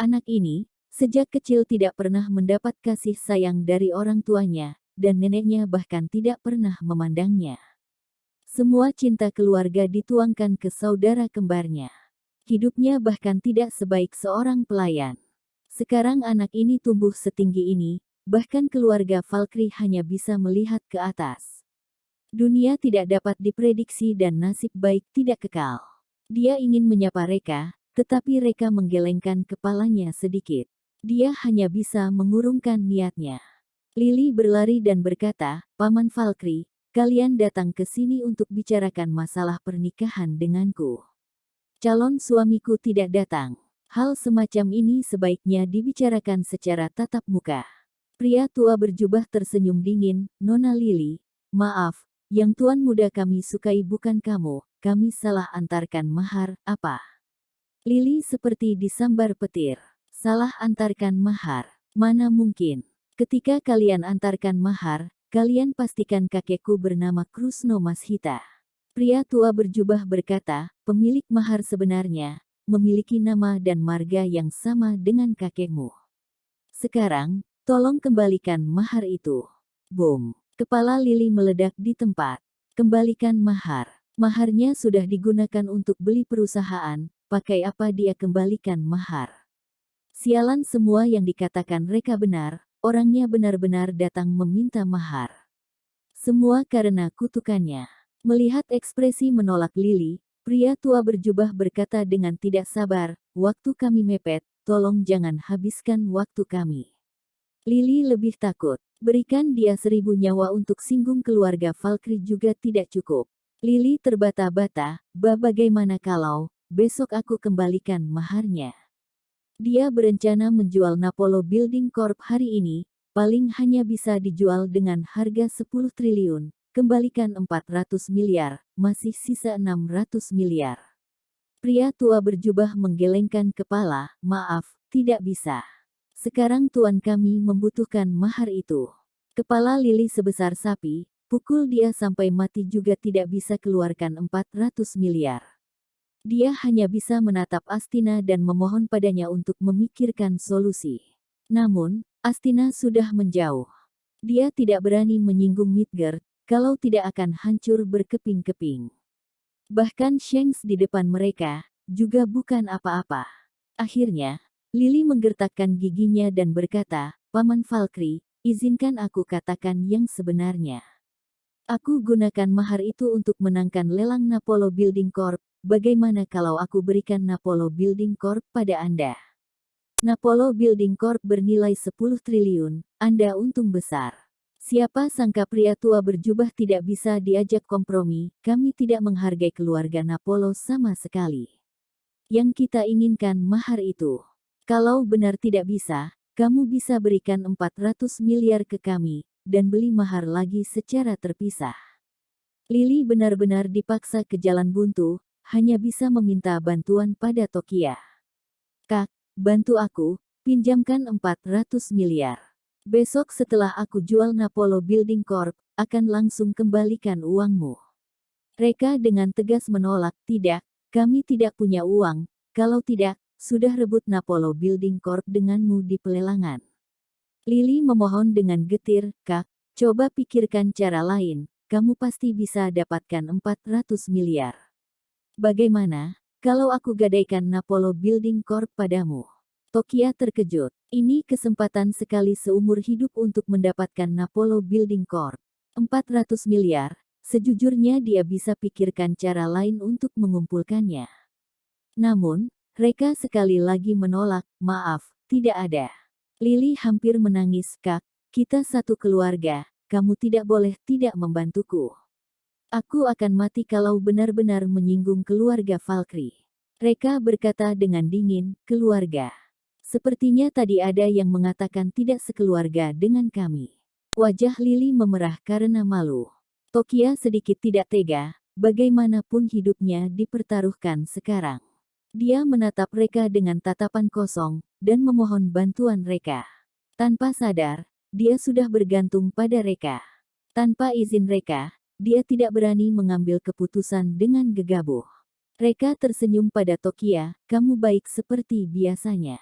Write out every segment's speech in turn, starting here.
Anak ini, sejak kecil tidak pernah mendapat kasih sayang dari orang tuanya, dan neneknya bahkan tidak pernah memandangnya. Semua cinta keluarga dituangkan ke saudara kembarnya. Hidupnya bahkan tidak sebaik seorang pelayan. Sekarang anak ini tumbuh setinggi ini, bahkan keluarga Valkyrie hanya bisa melihat ke atas. Dunia tidak dapat diprediksi dan nasib baik tidak kekal. Dia ingin menyapa Reka, tetapi Reka menggelengkan kepalanya sedikit. Dia hanya bisa mengurungkan niatnya. Lily berlari dan berkata, "Paman Valkyrie, kalian datang ke sini untuk bicarakan masalah pernikahan denganku. Calon suamiku tidak datang. Hal semacam ini sebaiknya dibicarakan secara tatap muka." Pria tua berjubah tersenyum dingin, "Nona Lily, maaf, yang tuan muda kami sukai bukan kamu, kami salah antarkan mahar, apa?" Lily seperti disambar petir. "Salah antarkan mahar? Mana mungkin. Ketika kalian antarkan mahar, kalian pastikan kakekku bernama Krusno Mashita." Pria tua berjubah berkata, "Pemilik mahar sebenarnya, memiliki nama dan marga yang sama dengan kakekmu. Sekarang, tolong kembalikan mahar itu." Boom. Kepala Lily meledak di tempat. "Kembalikan mahar. Maharnya sudah digunakan untuk beli perusahaan, pakai apa dia kembalikan mahar?" Sialan, semua yang dikatakan Reka benar, orangnya benar-benar datang meminta mahar. Semua karena kutukannya. Melihat ekspresi menolak Lily, pria tua berjubah berkata dengan tidak sabar, "Waktu kami mepet, tolong jangan habiskan waktu kami." Lily lebih takut. Berikan dia 1000 nyawa untuk singgung keluarga Valkyrie juga tidak cukup. Lily terbata-bata, Bagaimana kalau besok aku kembalikan maharnya?" Dia berencana menjual Napolo Building Corp hari ini, paling hanya bisa dijual dengan harga 10 triliun, kembalikan 400 miliar, masih sisa 600 miliar. Pria tua berjubah menggelengkan kepala, "Maaf, tidak bisa. Sekarang tuan kami membutuhkan mahar itu." Kepala Lily sebesar sapi, pukul dia sampai mati juga tidak bisa keluarkan 400 miliar. Dia hanya bisa menatap Astina dan memohon padanya untuk memikirkan solusi. Namun, Astina sudah menjauh. Dia tidak berani menyinggung Midgard, kalau tidak akan hancur berkeping-keping. Bahkan Shanks di depan mereka, juga bukan apa-apa. Akhirnya, Lily menggertakkan giginya dan berkata, "Paman Valkyrie, izinkan aku katakan yang sebenarnya. Aku gunakan mahar itu untuk menangkan lelang Napolo Building Corp. Bagaimana kalau aku berikan Napolo Building Corp pada Anda? Napolo Building Corp bernilai 10 triliun, Anda untung besar." Siapa sangka pria tua berjubah tidak bisa diajak kompromi, "Kami tidak menghargai keluarga Napolo sama sekali. Yang kita inginkan mahar itu. Kalau benar tidak bisa, kamu bisa berikan 400 miliar ke kami, dan beli mahar lagi secara terpisah." Lily benar-benar dipaksa ke jalan buntu, hanya bisa meminta bantuan pada Tokia. "Kak, bantu aku, pinjamkan 400 miliar. Besok setelah aku jual Napolo Building Corp, akan langsung kembalikan uangmu." Reka dengan tegas menolak, "Tidak, kami tidak punya uang, kalau tidak, sudah rebut Napolo Building Corp denganmu di pelelangan." Lily memohon dengan getir, "Kak, coba pikirkan cara lain, kamu pasti bisa dapatkan 400 miliar. Bagaimana, kalau aku gadaikan Napolo Building Corp padamu?" Tokia terkejut. Ini kesempatan sekali seumur hidup untuk mendapatkan Napolo Building Corp. 400 miliar, sejujurnya dia bisa pikirkan cara lain untuk mengumpulkannya. Namun, Reka sekali lagi menolak, "Maaf, tidak ada." Lily hampir menangis, "Kak, kita satu keluarga, kamu tidak boleh tidak membantuku. Aku akan mati kalau benar-benar menyinggung keluarga Valkyrie." Reka berkata dengan dingin, "Keluarga? Sepertinya tadi ada yang mengatakan tidak sekeluarga dengan kami." Wajah Lily memerah karena malu. Tokia sedikit tidak tega, bagaimanapun hidupnya dipertaruhkan sekarang. Dia menatap Reka dengan tatapan kosong, dan memohon bantuan Reka. Tanpa sadar, dia sudah bergantung pada Reka. Tanpa izin Reka, dia tidak berani mengambil keputusan dengan gegabah. Reka tersenyum pada Tokia, "Kamu baik seperti biasanya.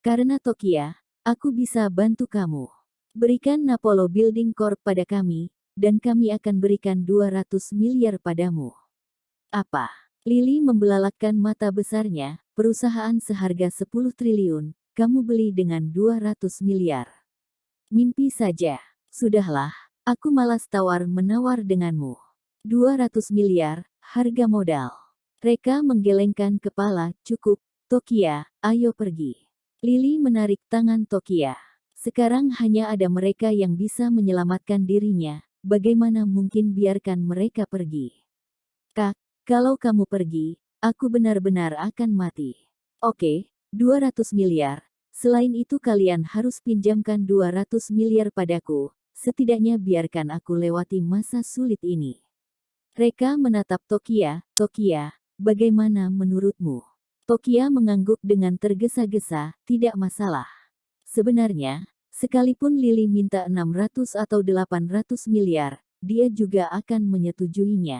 Karena Tokia, aku bisa bantu kamu. Berikan Napolo Building Corp pada kami, dan kami akan berikan 200 miliar padamu. Apa? Lily membelalakkan mata besarnya, perusahaan seharga 10 triliun, kamu beli dengan 200 miliar. Mimpi saja. Sudahlah, aku malas tawar-menawar denganmu. 200 miliar, harga modal. Reka menggelengkan kepala, cukup, Tokia, ayo pergi. Lily menarik tangan Tokia. Sekarang hanya ada mereka yang bisa menyelamatkan dirinya, bagaimana mungkin biarkan mereka pergi? Kak, kalau kamu pergi, aku benar-benar akan mati. Oke, 200 miliar. Selain itu kalian harus pinjamkan 200 miliar padaku, setidaknya biarkan aku lewati masa sulit ini. Reka menatap Tokia, Tokia, bagaimana menurutmu? Tokia mengangguk dengan tergesa-gesa, tidak masalah. Sebenarnya, sekalipun Lily minta 600 atau 800 miliar, dia juga akan menyetujuinya.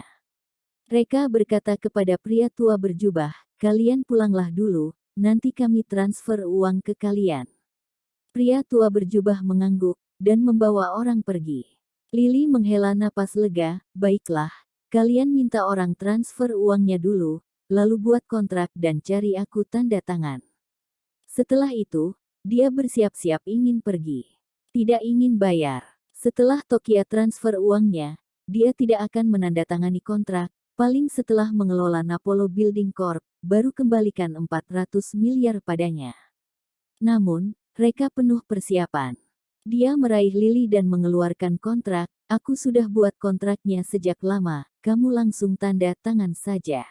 Reka berkata kepada pria tua berjubah, kalian pulanglah dulu, nanti kami transfer uang ke kalian. Pria tua berjubah mengangguk, dan membawa orang pergi. Lily menghela napas lega, baiklah, kalian minta orang transfer uangnya dulu, lalu buat kontrak dan cari aku tanda tangan. Setelah itu, dia bersiap-siap ingin pergi. Tidak ingin bayar. Setelah Tokia transfer uangnya, dia tidak akan menandatangani kontrak, paling setelah mengelola Napolo Building Corp, baru kembalikan 400 miliar padanya. Namun, Reka penuh persiapan. Dia meraih Lily dan mengeluarkan kontrak, aku sudah buat kontraknya sejak lama, kamu langsung tanda tangan saja.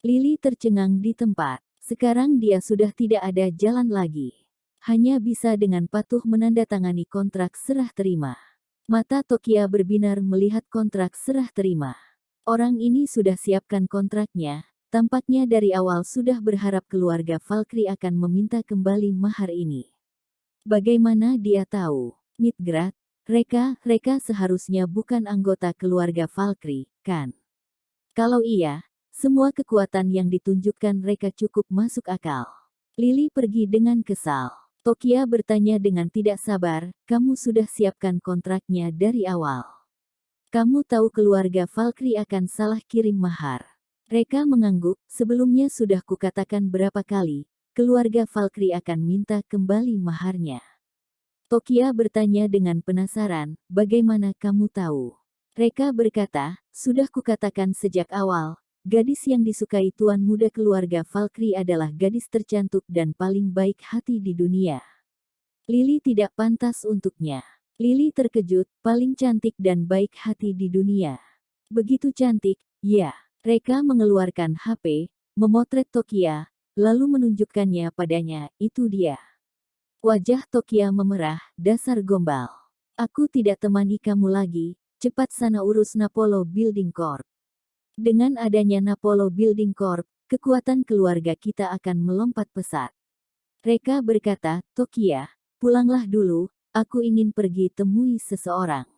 Lily tercengang di tempat. Sekarang dia sudah tidak ada jalan lagi. Hanya bisa dengan patuh menandatangani kontrak serah terima. Mata Tokia berbinar melihat kontrak serah terima. Orang ini sudah siapkan kontraknya, tampaknya dari awal sudah berharap keluarga Valkyrie akan meminta kembali mahar ini. Bagaimana dia tahu? Midgard, Reka seharusnya bukan anggota keluarga Valkyrie, kan? Kalau iya, semua kekuatan yang ditunjukkan Reka cukup masuk akal. Lily pergi dengan kesal. Tokia bertanya dengan tidak sabar, kamu sudah siapkan kontraknya dari awal. Kamu tahu keluarga Valkyrie akan salah kirim mahar. Reka mengangguk, sebelumnya sudah kukatakan berapa kali, keluarga Valkyrie akan minta kembali maharnya. Tokia bertanya dengan penasaran, bagaimana kamu tahu? Reka berkata, sudah kukatakan sejak awal, gadis yang disukai tuan muda keluarga Valkyrie adalah gadis tercantik dan paling baik hati di dunia. Lily tidak pantas untuknya. Lily terkejut, paling cantik dan baik hati di dunia. Begitu cantik, ya. Reka mengeluarkan HP, memotret Tokia, lalu menunjukkannya padanya, itu dia. Wajah Tokia memerah, dasar gombal. Aku tidak temani kamu lagi, cepat sana urus Napolo Building Corp. Dengan adanya Napolo Building Corp, kekuatan keluarga kita akan melompat pesat. Reka berkata, Tokia, pulanglah dulu, aku ingin pergi temui seseorang.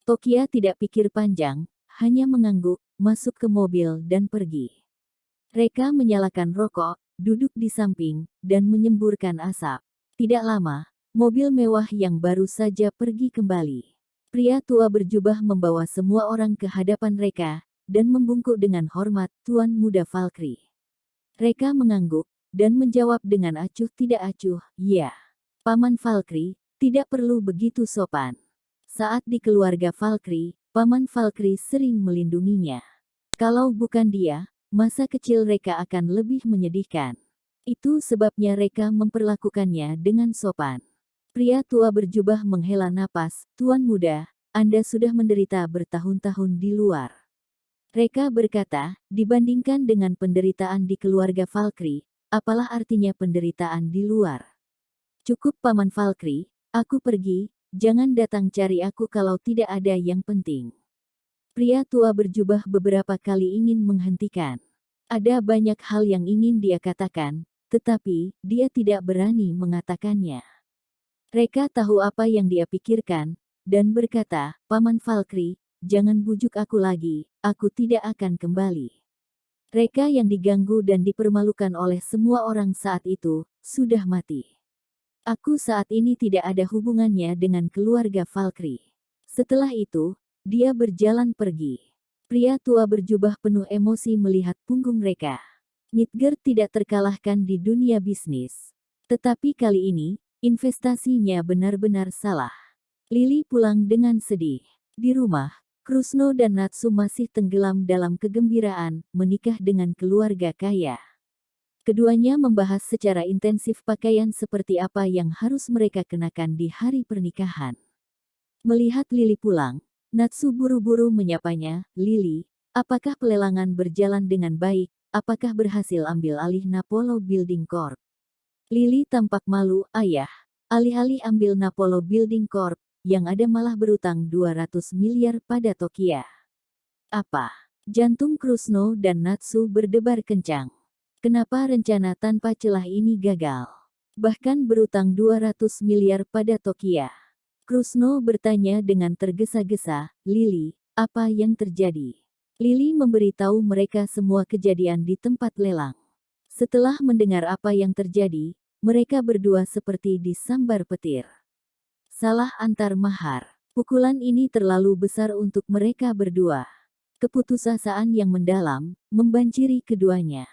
Tokia tidak pikir panjang, hanya mengangguk, masuk ke mobil dan pergi. Reka menyalakan rokok, duduk di samping, dan menyemburkan asap. Tidak lama, mobil mewah yang baru saja pergi kembali. Pria tua berjubah membawa semua orang ke hadapan Reka, dan membungkuk dengan hormat, Tuan Muda Valkyrie. Reka mengangguk, dan menjawab dengan acuh tidak acuh, ya. Paman Valkyrie, tidak perlu begitu sopan. Saat di keluarga Valkyrie, Paman Valkyrie sering melindunginya. Kalau bukan dia, masa kecil Reka akan lebih menyedihkan. Itu sebabnya Reka memperlakukannya dengan sopan. Pria tua berjubah menghela napas, Tuan Muda, Anda sudah menderita bertahun-tahun di luar. Reka berkata, dibandingkan dengan penderitaan di keluarga Valkyrie, apalah artinya penderitaan di luar? Cukup Paman Valkyrie, aku pergi, jangan datang cari aku kalau tidak ada yang penting. Pria tua berjubah beberapa kali ingin menghentikan. Ada banyak hal yang ingin dia katakan, tetapi dia tidak berani mengatakannya. Reka tahu apa yang dia pikirkan, dan berkata, Paman Valkyrie, jangan bujuk aku lagi, aku tidak akan kembali. Reka yang diganggu dan dipermalukan oleh semua orang saat itu, sudah mati. Aku saat ini tidak ada hubungannya dengan keluarga Valkyrie. Setelah itu, dia berjalan pergi. Pria tua berjubah penuh emosi melihat punggung mereka. Midgard tidak terkalahkan di dunia bisnis. Tetapi kali ini, investasinya benar-benar salah. Lily pulang dengan sedih. Di rumah, Krusno dan Natsu masih tenggelam dalam kegembiraan, menikah dengan keluarga kaya. Keduanya membahas secara intensif pakaian seperti apa yang harus mereka kenakan di hari pernikahan. Melihat Lily pulang, Natsu buru-buru menyapanya, "Lily, apakah pelelangan berjalan dengan baik? Apakah berhasil ambil alih Napolo Building Corp?" Lily tampak malu, "Ayah, alih-alih ambil Napolo Building Corp, yang ada malah berutang 200 miliar pada Tokia." Apa? Jantung Krusno dan Natsu berdebar kencang. Kenapa rencana tanpa celah ini gagal? Bahkan berutang 200 miliar pada Tokia. Krusno bertanya dengan tergesa-gesa, "Lily, apa yang terjadi?" Lily memberitahu mereka semua kejadian di tempat lelang. Setelah mendengar apa yang terjadi, mereka berdua seperti disambar petir. Salah antar mahar. Pukulan ini terlalu besar untuk mereka berdua. Keputusasaan yang mendalam membanjiri keduanya.